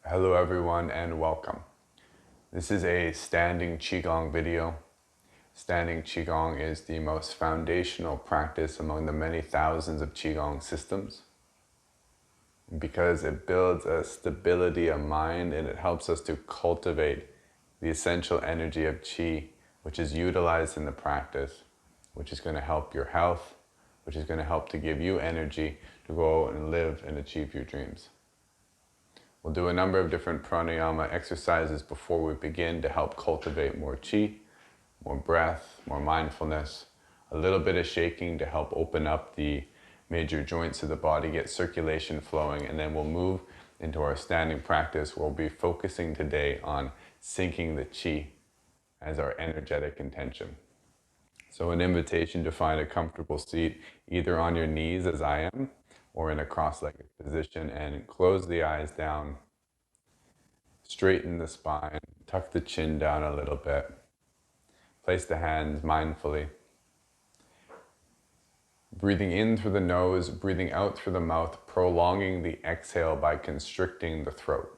Hello everyone and welcome. This is a standing Qigong video. Standing Qigong is the most foundational practice among the many thousands of Qigong systems because it builds a stability of mind and it helps us to cultivate the essential energy of Qi, which is utilized in the practice, which is going to help your health, which is going to help to give you energy to go out and live and achieve your dreams. We'll do a number of different pranayama exercises before we begin to help cultivate more Qi, more breath, more mindfulness, a little bit of shaking to help open up the major joints of the body, get circulation flowing, and then we'll move into our standing practice. We'll be focusing today on syncing the Qi as our energetic intention. So an invitation to find a comfortable seat, either on your knees as I am, or in a cross-legged position, and close the eyes down, straighten the spine, tuck the chin down a little bit, place the hands mindfully, breathing in through the nose, breathing out through the mouth, prolonging the exhale by constricting the throat.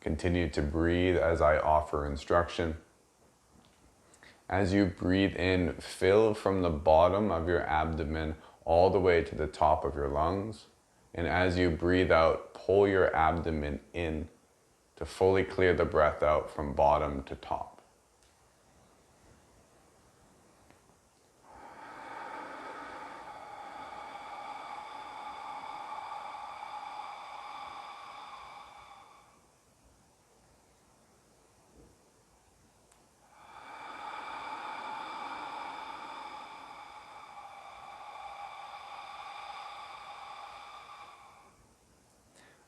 Continue to breathe as I offer instruction. As you breathe in, fill from the bottom of your abdomen all the way to the top of your lungs. And as you breathe out, pull your abdomen in to fully clear the breath out from bottom to top.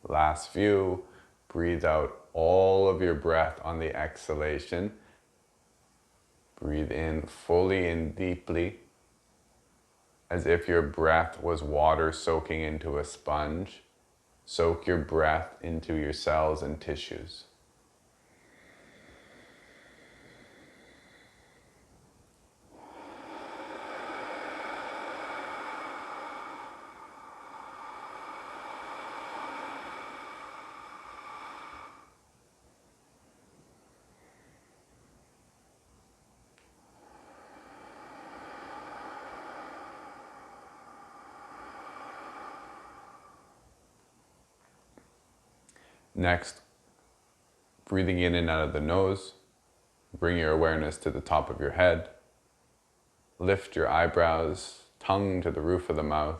Last few, breathe out all of your breath on the exhalation. Breathe in fully and deeply, as if your breath was water soaking into a sponge. Soak your breath into your cells and tissues. Next, breathing in and out of the nose, bring your awareness to the top of your head. Lift your eyebrows, tongue to the roof of the mouth.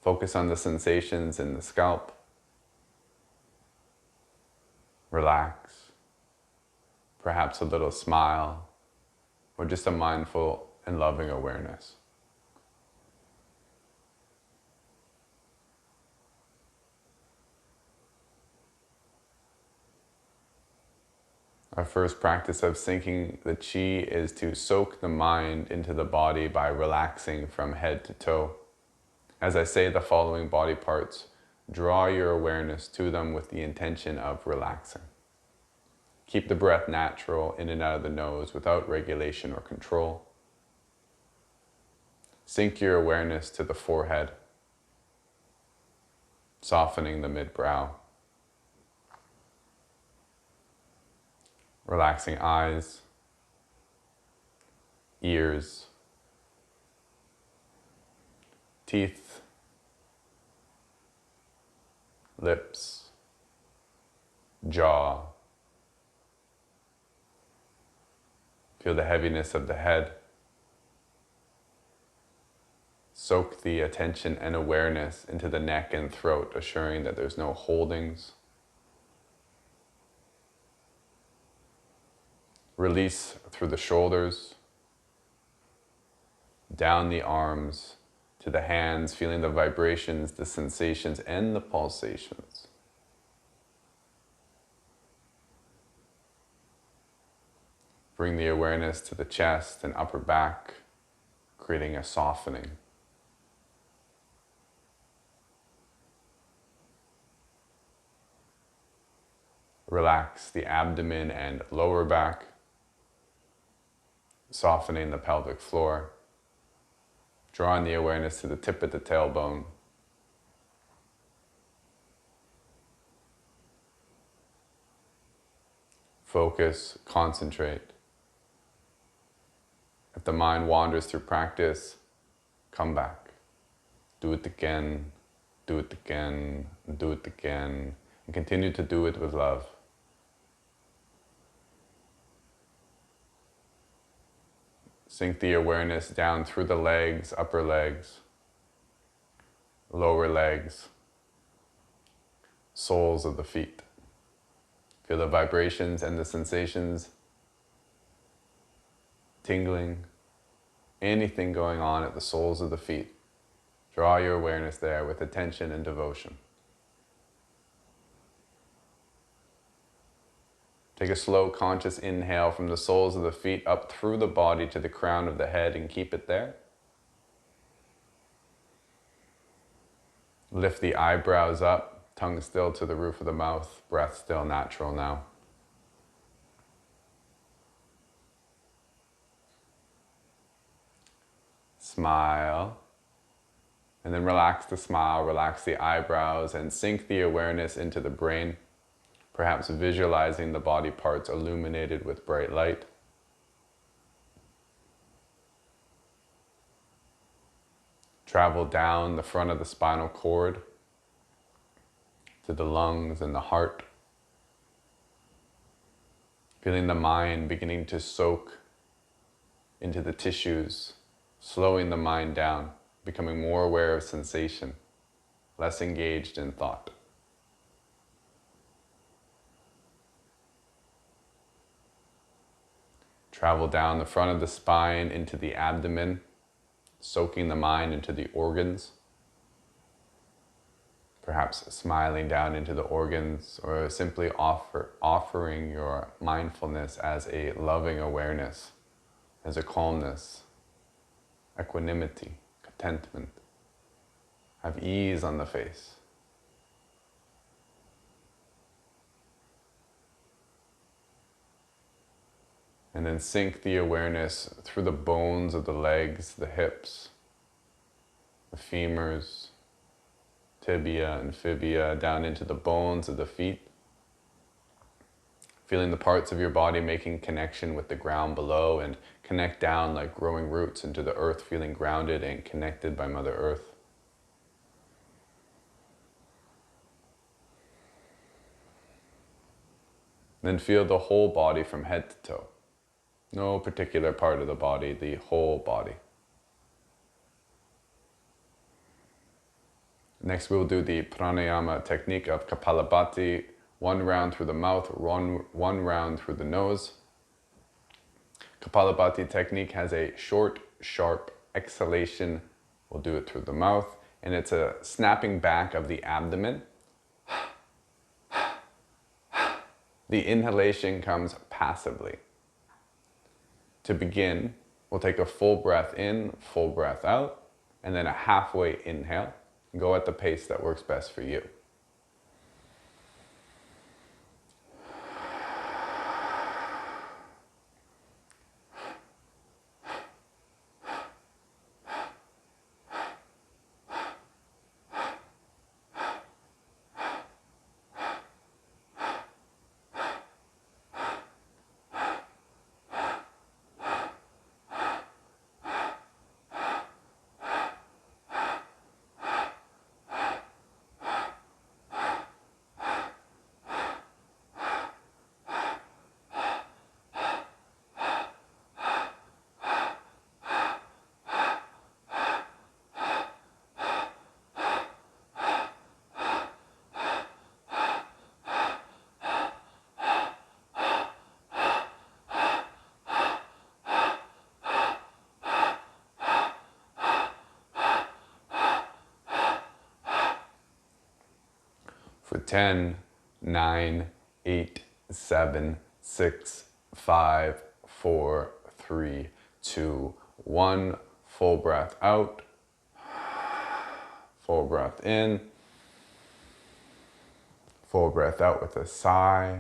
Focus on the sensations in the scalp. Relax. Perhaps a little smile, or just a mindful and loving awareness. Our first practice of syncing the Qi is to soak the mind into the body by relaxing from head to toe. As I say the following body parts, draw your awareness to them with the intention of relaxing. Keep the breath natural in and out of the nose without regulation or control. Sink your awareness to the forehead, softening the mid-brow. Relaxing eyes, ears, teeth, lips, jaw. Feel the heaviness of the head. Soak the attention and awareness into the neck and throat, assuring that there's no holdings. Release through the shoulders, down the arms, to the hands, feeling the vibrations, the sensations, and the pulsations. Bring the awareness to the chest and upper back, creating a softening. Relax the abdomen and lower back, softening the pelvic floor, drawing the awareness to the tip of the tailbone. Focus, concentrate. If the mind wanders through practice, come back. Do it again, do it again, do it again, and continue to do it with love. Sink the awareness down through the legs, upper legs, lower legs, soles of the feet. Feel the vibrations and the sensations, tingling, anything going on at the soles of the feet. Draw your awareness there with attention and devotion. Take a slow, conscious inhale from the soles of the feet up through the body to the crown of the head and keep it there. Lift the eyebrows up, tongue still to the roof of the mouth, breath still natural now. Smile. And then relax the smile, relax the eyebrows, and sink the awareness into the brain, perhaps visualizing the body parts illuminated with bright light. Travel down the front of the spinal cord to the lungs and the heart, feeling the mind beginning to soak into the tissues, slowing the mind down, becoming more aware of sensation, less engaged in thought. Travel down the front of the spine into the abdomen, soaking the mind into the organs. Perhaps smiling down into the organs, or simply offering your mindfulness as a loving awareness, as a calmness, equanimity, contentment. Have ease on the face. And then sink the awareness through the bones of the legs, the hips, the femurs, tibia and fibia, down into the bones of the feet. Feeling the parts of your body making connection with the ground below, and connect down like growing roots into the earth, feeling grounded and connected by Mother Earth. Then feel the whole body from head to toe. No particular part of the body, the whole body. Next we'll do the pranayama technique of Kapalabhati, 1 round through the mouth, one round through the nose. Kapalabhati technique has a short, sharp exhalation. We'll do it through the mouth, and it's a snapping back of the abdomen. The inhalation comes passively. To begin, we'll take a full breath in, full breath out, and then a halfway inhale. Go at the pace that works best for you. For 10, 9, 8, 7, 6, 5, 4, 3, 2, 1. Full breath out. Full breath in. Full breath out with a sigh.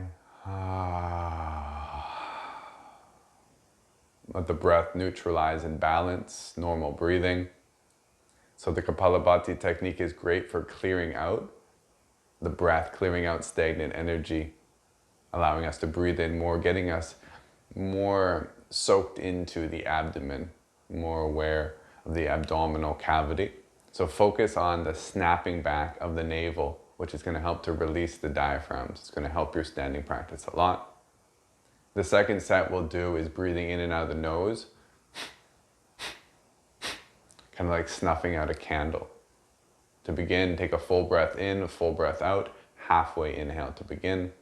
Let the breath neutralize and balance normal breathing. So the Kapalabhati technique is great for clearing out the breath, clearing out stagnant energy, allowing us to breathe in more, getting us more soaked into the abdomen, more aware of the abdominal cavity. So focus on the snapping back of the navel, which is going to help to release the diaphragms. It's going to help your standing practice a lot. The second set we'll do is breathing in and out of the nose, kind of like snuffing out a candle. To begin, take a full breath in, a full breath out, halfway inhale to begin.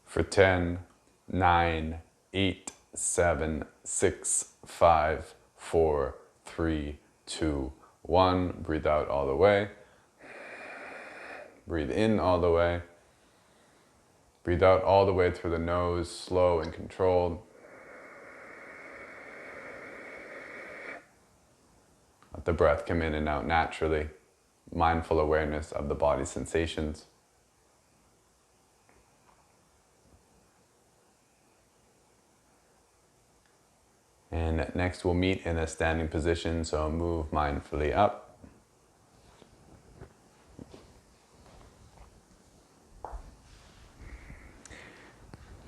For 10, 9, 8, 7, 6, 5, 4, 3, 2, 1. Breathe out all the way. Breathe in all the way. Breathe out all the way through the nose, slow and controlled. Let the breath come in and out naturally. Mindful awareness of the body's sensations. And next we'll meet in a standing position, so move mindfully up.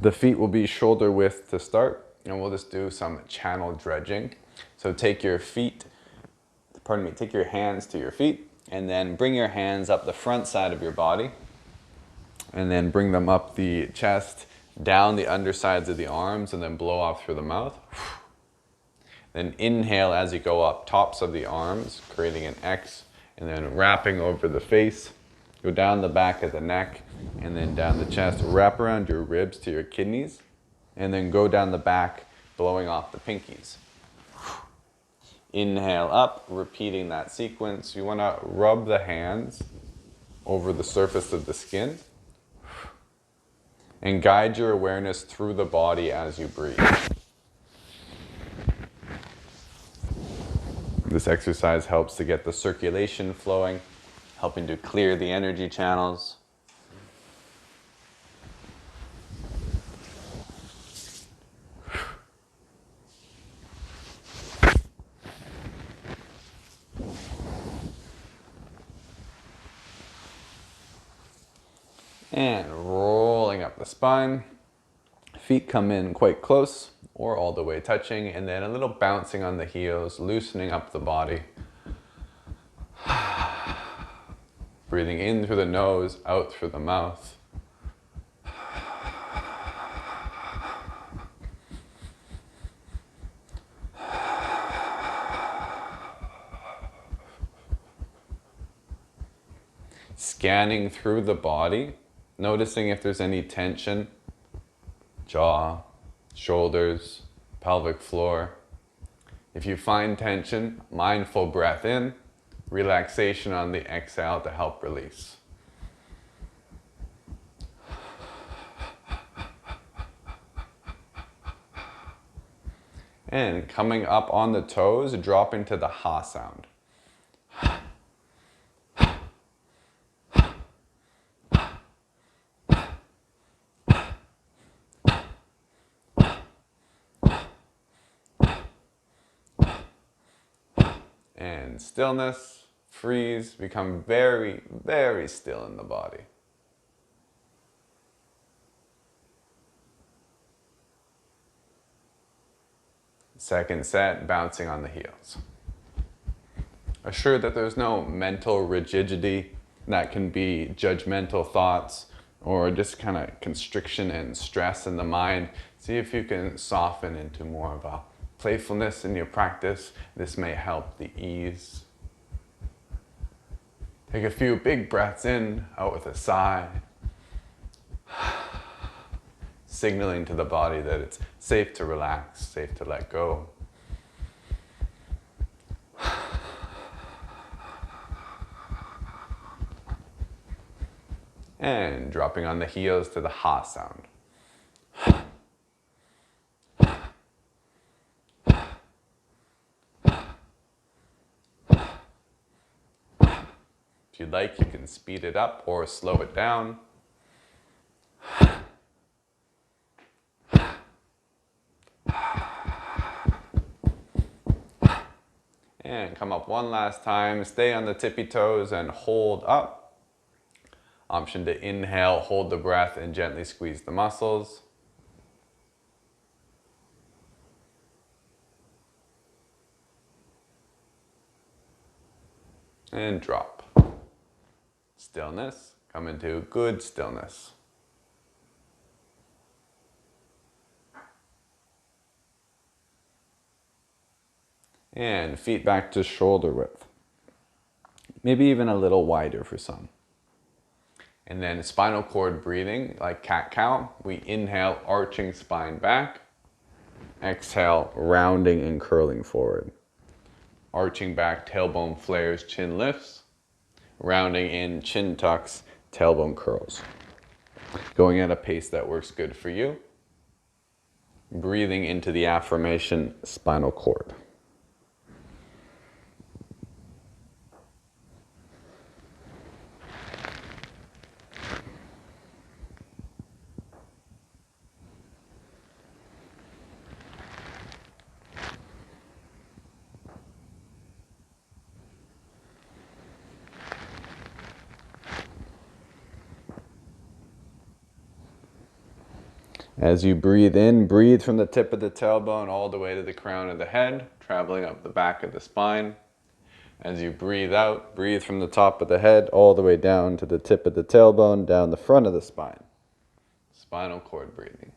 The feet will be shoulder width to start, and we'll just do some channel dredging. So take your hands to your feet, and then bring your hands up the front side of your body, and then bring them up the chest, down the undersides of the arms, and then blow off through the mouth. Then inhale as you go up, tops of the arms, creating an X, and then wrapping over the face. Go down the back of the neck, and then down the chest. Wrap around your ribs to your kidneys, and then go down the back, blowing off the pinkies. Inhale up, repeating that sequence. You want to rub the hands over the surface of the skin, and guide your awareness through the body as you breathe. This exercise helps to get the circulation flowing, helping to clear the energy channels. And rolling up the spine. Feet come in quite close or all the way touching, and then a little bouncing on the heels, loosening up the body. Breathing in through the nose, out through the mouth. Scanning through the body, noticing if there's any tension, jaw, shoulders, pelvic floor. If you find tension, mindful breath in, relaxation on the exhale to help release. And coming up on the toes, dropping to the ha sound. And stillness, freeze, become very, very still in the body. Second set, bouncing on the heels. Assure that there's no mental rigidity. That can be judgmental thoughts or just kind of constriction and stress in the mind. See if you can soften into more of a playfulness in your practice. This may help the ease. Take a few big breaths in, out with a sigh. Signaling to the body that it's safe to relax, safe to let go. And dropping on the heels to the ha sound. If you'd like, you can speed it up or slow it down. And come up one last time. Stay on the tippy toes and hold up. Option to inhale, hold the breath, and gently squeeze the muscles. And drop. Stillness. Come into good stillness. And feet back to shoulder width. Maybe even a little wider for some. And then spinal cord breathing, like cat-cow. We inhale, arching spine back. Exhale, rounding and curling forward. Arching back, tailbone flares, chin lifts. Rounding in, chin tucks, tailbone curls. Going at a pace that works good for you. Breathing into the affirmation, spinal cord. As you breathe in, breathe from the tip of the tailbone all the way to the crown of the head, traveling up the back of the spine. As you breathe out, breathe from the top of the head all the way down to the tip of the tailbone, down the front of the spine. Spinal cord breathing.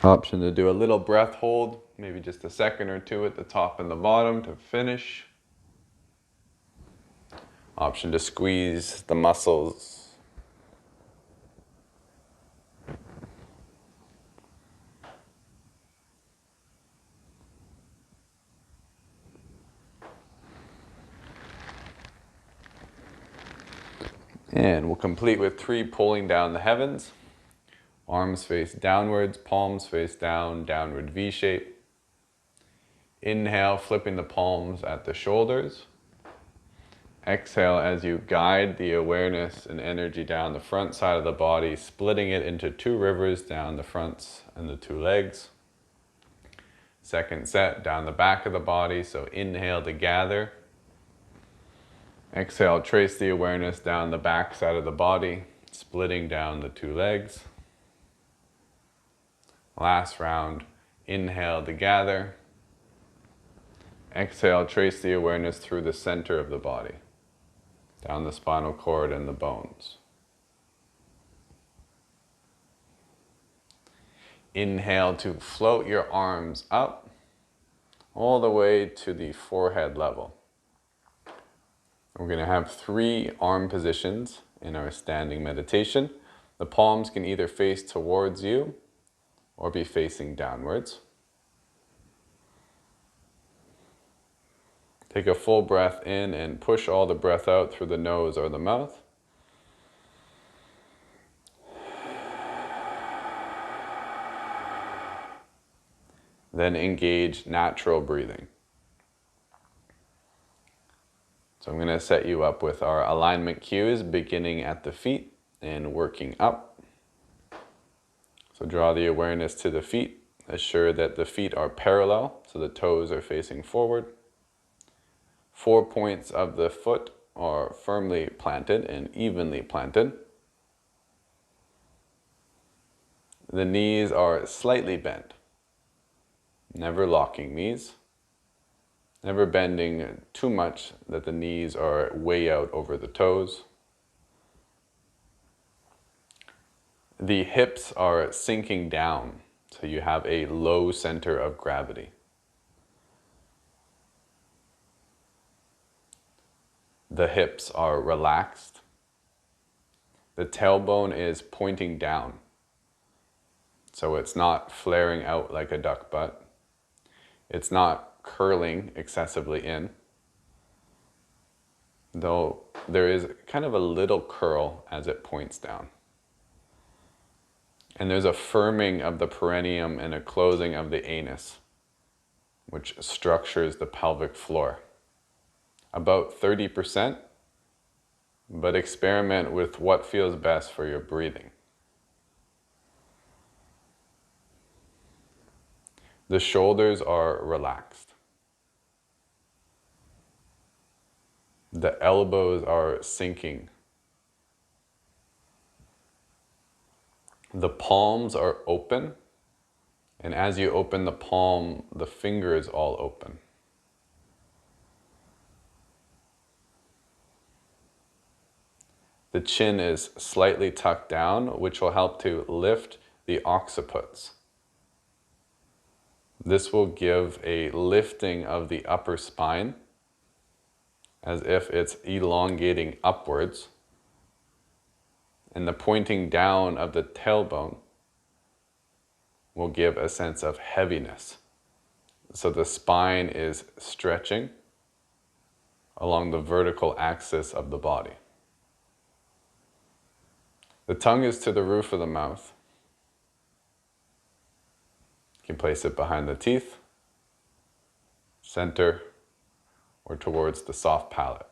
Option to do a little breath hold, maybe just a second or two at the top and the bottom to finish. Option to squeeze the muscles. And we'll complete with 3 pulling down the heavens. Arms face downwards, palms face down, downward V shape. Inhale, flipping the palms at the shoulders. Exhale as you guide the awareness and energy down the front side of the body, splitting it into 2 rivers down the fronts and the 2 legs. Second set, down the back of the body, so inhale to gather. Exhale, trace the awareness down the back side of the body, splitting down the 2 legs. Last round, inhale to gather. Exhale, trace the awareness through the center of the body, down the spinal cord and the bones. Inhale to float your arms up all the way to the forehead level. We're going to have 3 arm positions in our standing meditation. The palms can either face towards you or be facing downwards. Take a full breath in and push all the breath out through the nose or the mouth. Then engage natural breathing. So I'm going to set you up with our alignment cues, beginning at the feet and working up. So draw the awareness to the feet. Assure that the feet are parallel, so the toes are facing forward. 4 points of the foot are firmly planted and evenly planted. The knees are slightly bent, never locking knees, never bending too much that the knees are way out over the toes. The hips are sinking down, so you have a low center of gravity. The hips are relaxed. The tailbone is pointing down, so it's not flaring out like a duck butt. It's not curling excessively in, though there is kind of a little curl as it points down. And there's a firming of the perineum and a closing of the anus, which structures the pelvic floor. About 30%, but experiment with what feels best for your breathing. The shoulders are relaxed. The elbows are sinking. The palms are open, and as you open the palm, the fingers all open. The chin is slightly tucked down, which will help to lift the occiputs. This will give a lifting of the upper spine, as if it's elongating upwards, and the pointing down of the tailbone will give a sense of heaviness. So the spine is stretching along the vertical axis of the body. The tongue is to the roof of the mouth. You can place it behind the teeth, center, or towards the soft palate.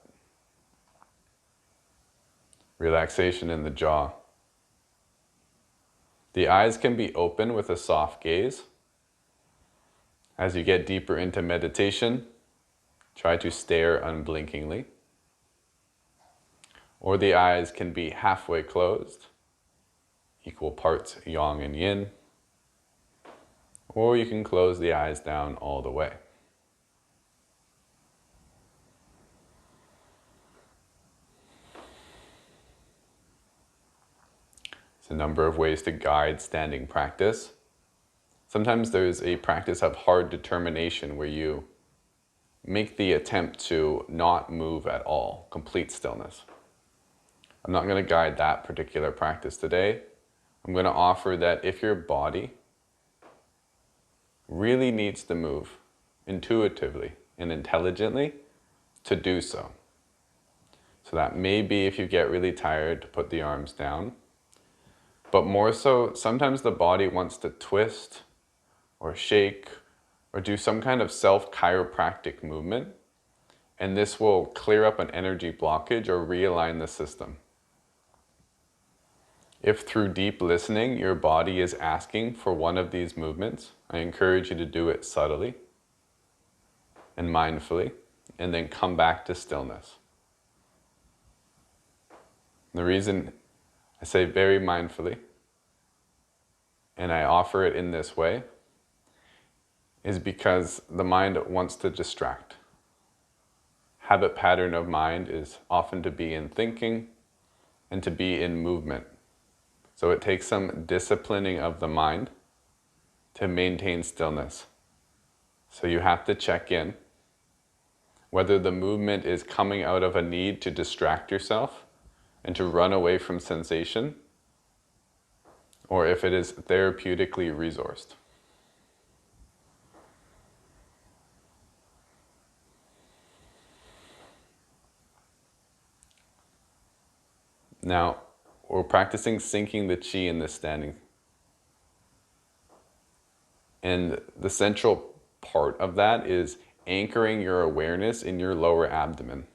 Relaxation in the jaw. The eyes can be open with a soft gaze. As you get deeper into meditation, try to stare unblinkingly. Or the eyes can be halfway closed, equal parts yang and yin. Or you can close the eyes down all the way. There's a number of ways to guide standing practice. Sometimes there's a practice of hard determination where you make the attempt to not move at all, complete stillness. I'm not going to guide that particular practice today. I'm going to offer that if your body really needs to move intuitively and intelligently, to do so. So that may be if you get really tired to put the arms down. But more so, sometimes the body wants to twist or shake or do some kind of self-chiropractic movement, and this will clear up an energy blockage or realign the system. If through deep listening your body is asking for one of these movements, I encourage you to do it subtly and mindfully, and then come back to stillness. The reason I say very mindfully, and I offer it in this way, is because the mind wants to distract. Habit pattern of mind is often to be in thinking and to be in movement. So it takes some disciplining of the mind to maintain stillness. So you have to check in whether the movement is coming out of a need to distract yourself and to run away from sensation, or if it is therapeutically resourced. Now, we're practicing sinking the qi in this standing. And the central part of that is anchoring your awareness in your lower abdomen.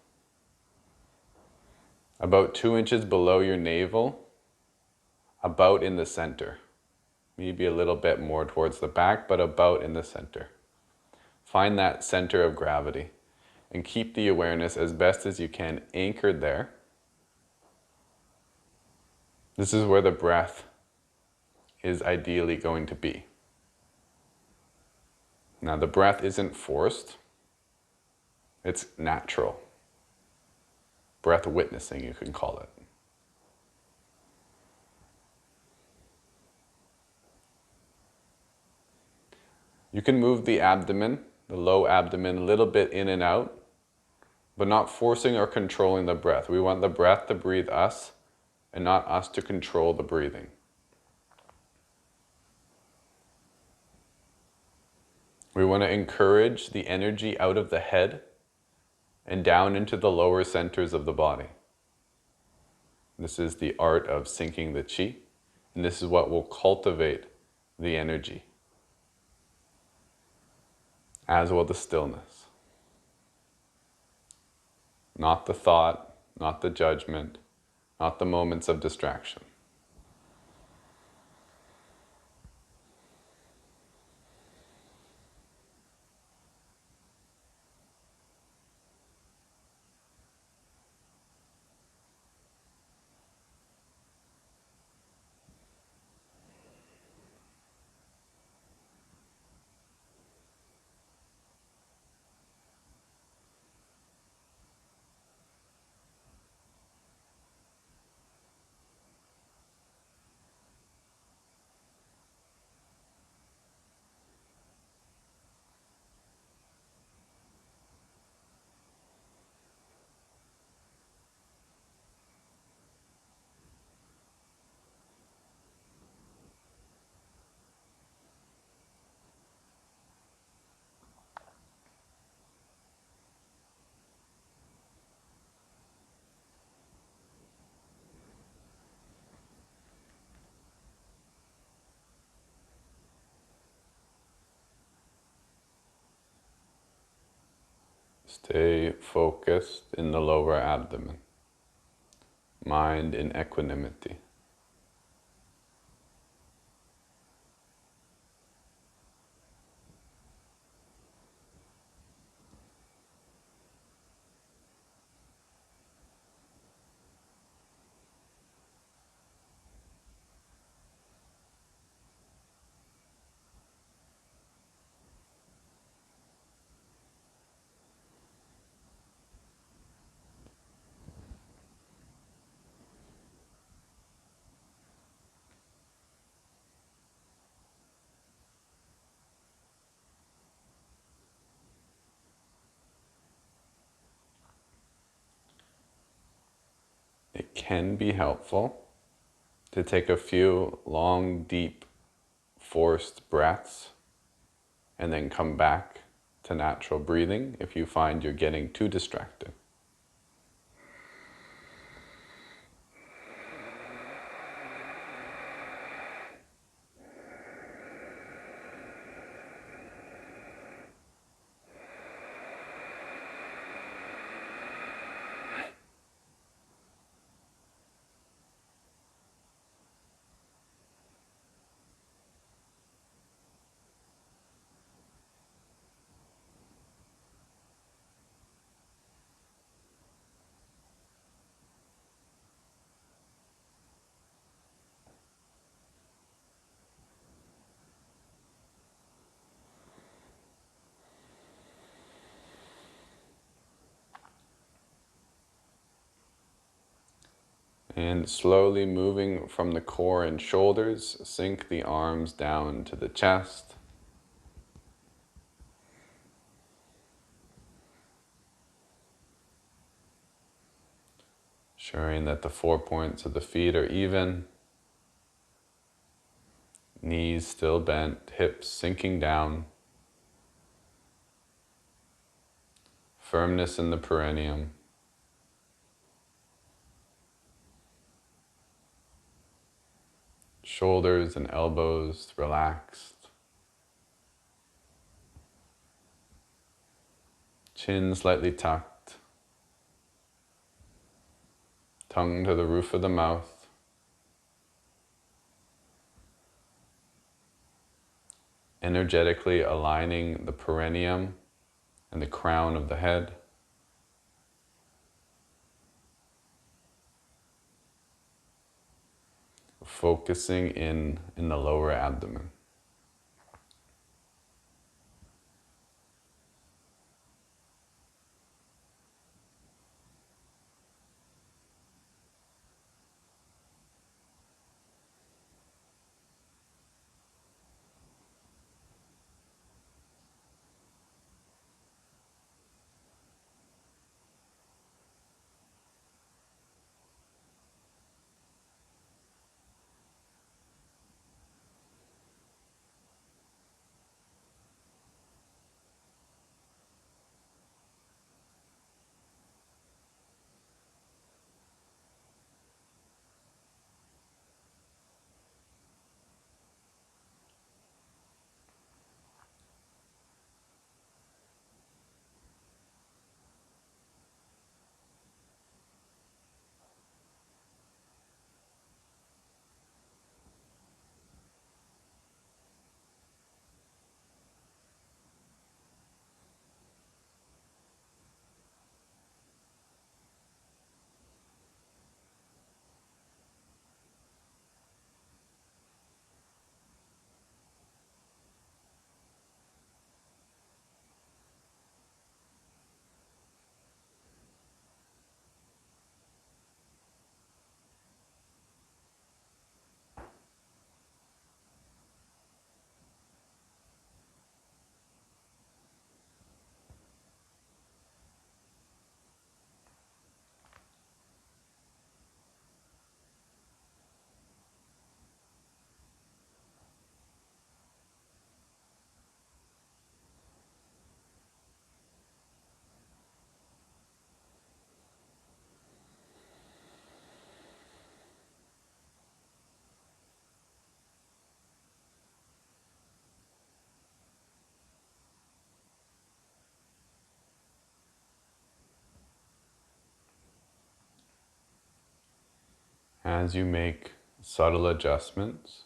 About 2 inches below your navel, about in the center. maybe a little bit more towards the back, but about in the center. Find that center of gravity and keep the awareness as best as you can anchored there. This is where the breath is ideally going to be. Now, the breath isn't forced, it's natural. Breath witnessing, you can call it. You can move the abdomen, the low abdomen, a little bit in and out, but not forcing or controlling the breath. We want the breath to breathe us and not us to control the breathing. We want to encourage the energy out of the head and down into the lower centers of the body. This is the art of sinking the qi, and this is what will cultivate the energy, as will the stillness. Not the thought, not the judgment, not the moments of distraction. Stay focused in the lower abdomen, mind in equanimity. It can be helpful to take a few long, deep, forced breaths and then come back to natural breathing if you find you're getting too distracted. And slowly moving from the core and shoulders, sink the arms down to the chest. Ensuring that the 4 points of the feet are even. Knees still bent, hips sinking down. Firmness in the perineum. Shoulders and elbows relaxed. Chin slightly tucked. Tongue to the roof of the mouth. energetically aligning the perineum and the crown of the head. Focusing in the lower abdomen. As you make subtle adjustments,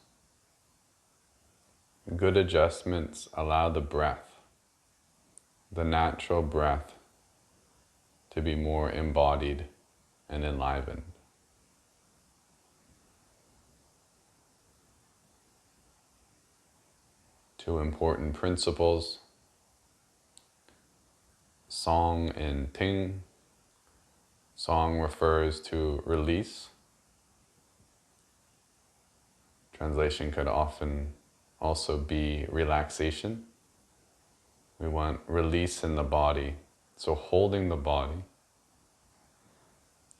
good adjustments allow the breath, the natural breath, to be more embodied and enlivened. Two important principles, song and ting. Song refers to release. Translation could often also be relaxation. We want release in the body. So holding the body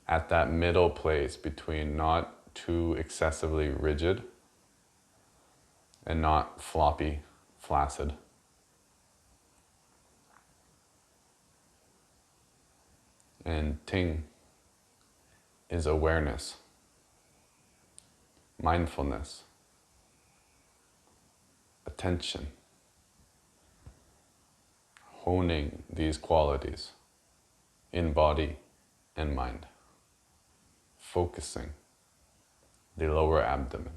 at that middle place between not too excessively rigid and not floppy, flaccid. And ting is awareness, mindfulness, attention, honing these qualities in body and mind, focusing the lower abdomen.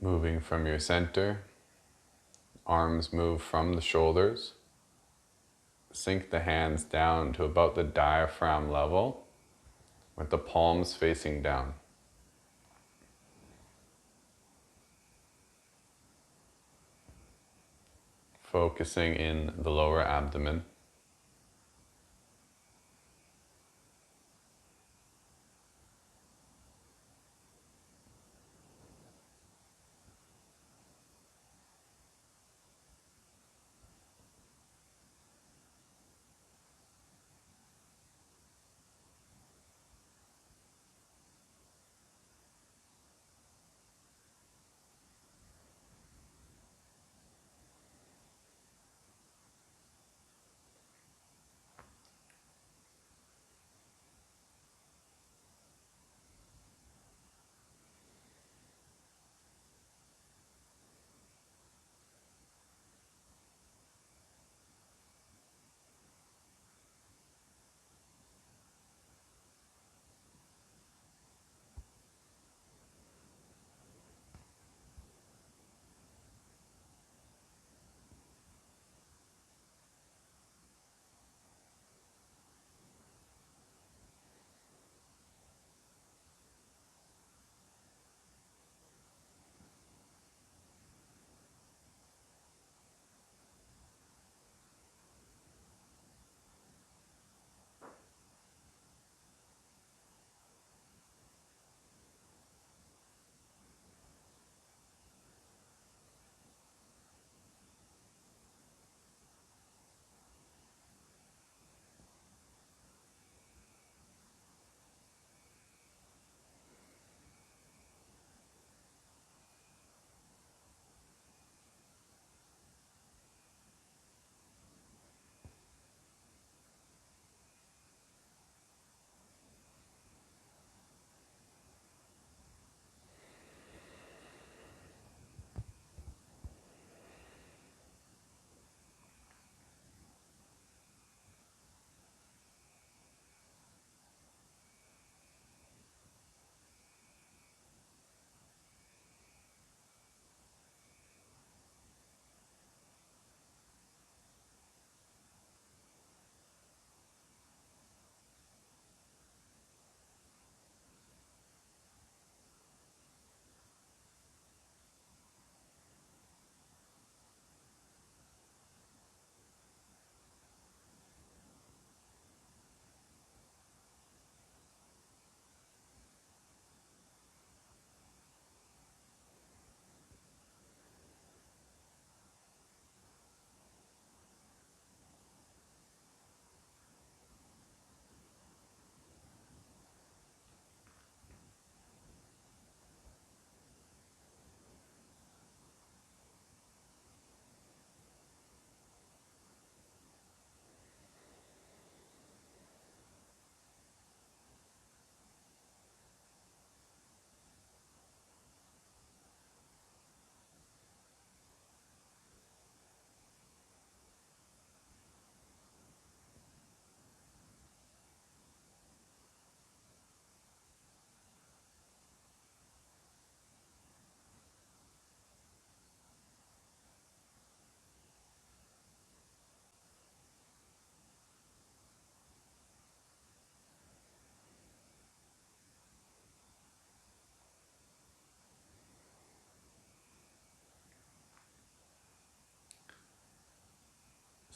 Moving from your center, arms move from the shoulders. Sink the hands down to about the diaphragm level with the palms facing down. Focusing in the lower abdomen.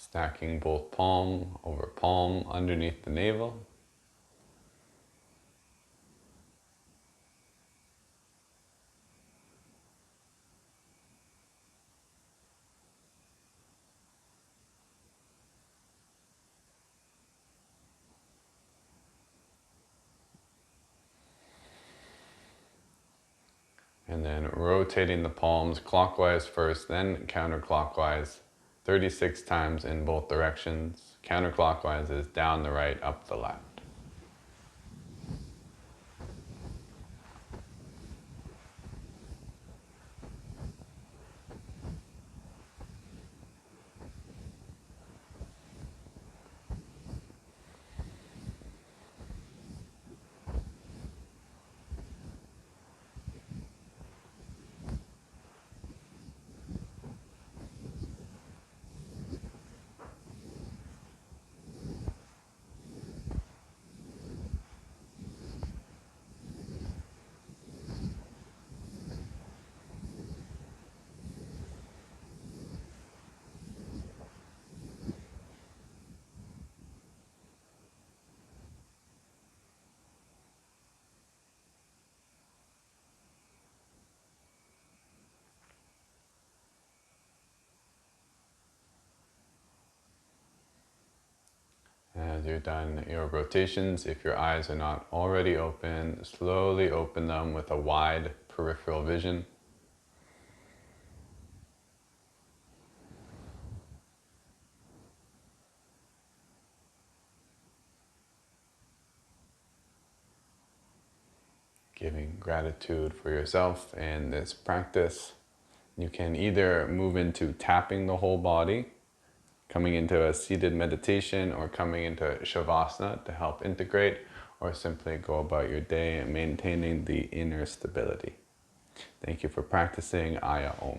Stacking both palm over palm underneath the navel. And then rotating the palms clockwise first, then counterclockwise, 36 times in both directions. Counterclockwise is down the right, up the left. As you're done your rotations, if your eyes are not already open, slowly open them with a wide peripheral vision. Giving gratitude for yourself in this practice. You can either move into tapping the whole body, coming into a seated meditation, or coming into Shavasana to help integrate, or simply go about your day and maintaining the inner stability. Thank you for practicing Aya Om.